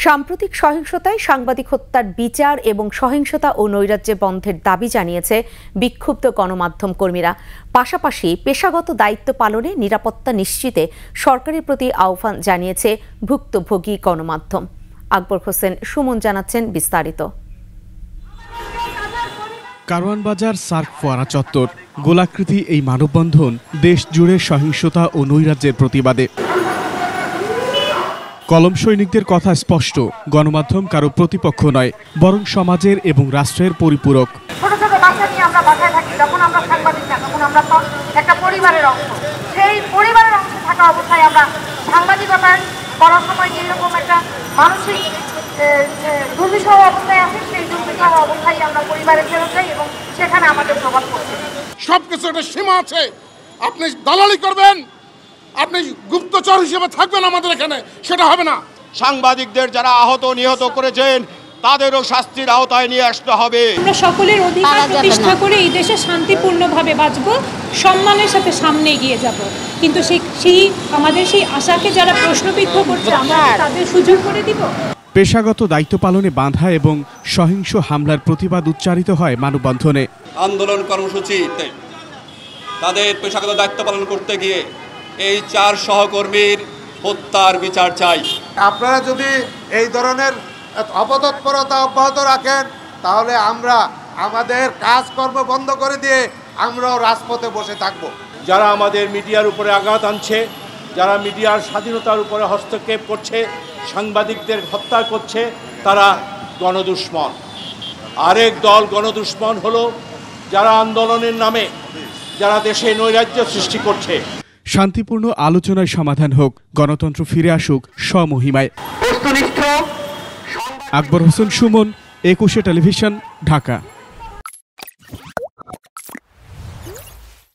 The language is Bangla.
সাম্প্রতিক সহিংসতায় সাংবাদিক হত্যার বিচার এবং সহিংসতা ও নৈরাজ্য বন্ধের দাবি জানিয়েছে বিক্ষুব্ধ গণমাধ্যম কর্মীরা। পাশাপাশি পেশাগত দায়িত্ব পালনে নিরাপত্তা নিশ্চিতে সরকারের প্রতি আহ্বান জানিয়েছে ভুক্তভোগী গণমাধ্যম। আকবর হোসেন সুমন জানাচ্ছেন বিস্তারিত। কারওয়ান বাজার সার্ক ফোয়ারা চত্বর, গোলাকৃতি এই মানববন্ধন দেশ জুড়ে সহিংসতা ও নৈরাজ্যের প্রতিবাদে। কলম সৈনিকদের কথা স্পষ্ট, গণমাধ্যম কারো প্রতিপক্ষ নয়, বরং সমাজের এবং রাষ্ট্রের পরিপূরক। ছোট ছোট বাচ্চা নিয়ে আমরা বাসায় থাকি, যখন আমরা সাংবাদিক না, তখন আমরা একটা পরিবারের অংশ। সেই পরিবারের অংশ থাকা অবস্থায় আমরা সাংবাদিকতা করার সময় যেরকম একটা মানসিক দুর্বিষহ অবস্থায় আছি, সেই দুর্বিষহ অবস্থায় আমরা পরিবারে ফেরত যাই এবং সেখানে আমাদের প্রভাব পড়ছে। সবকিছু একটা সীমা আছে। আপনি দালালি করবেন, আপনি গুপ্তচর হিসেবে থাকবেন আমাদের এখানে, সেটা হবে না। সাংবাদিকদের যারা আহত নিহত করেছেন তাদেরও শাস্তির আওতায় নিয়ে আসতে হবে। আমরা সকলের অধিকার প্রতিষ্ঠা করে এই দেশে শান্তিপূর্ণভাবে বাঁচব, সম্মানের সাথে সামনে এগিয়ে যাব। কিন্তু সেই আমাদের সেই আশাকে যারা প্রশ্নবিদ্ধ করছে, আমরা তাদের সুযোগ করে দিব। পেশাগত দায়িত্ব পালনে বাধা এবং সহিংস হামলার প্রতিবাদ উচ্চারিত হয় মানববন্ধনে। আন্দোলন কর্মসূচিতে তাদের পেশাগত দায়িত্ব পালন করতে গিয়ে এই 4 সহকর্মীর হত্যার বিচার চাই। আপনারা যদি এই ধরনের অপতৎপরতা অব্যাহত রাখেন, তাহলে আমরা আমাদের কাজকর্ম বন্ধ করে দিয়ে আমরাও রাজপথে বসে থাকব। যারা আমাদের মিডিয়ার উপরে আঘাত আনছে, যারা মিডিয়ার স্বাধীনতার উপরে হস্তক্ষেপ করছে, সাংবাদিকদের হত্যা করছে, তারা গণদুশমন। আরেক দল গণদুশমন হলো যারা আন্দোলনের নামে যারা দেশে নৈরাজ্য সৃষ্টি করছে। শান্তিপূর্ণ আলোচনায় সমাধান হোক, গণতন্ত্র ফিরে আসুক স্বমহিমায়। আকবর হোসেন সুমন, 21 টেলিভিশন, ঢাকা।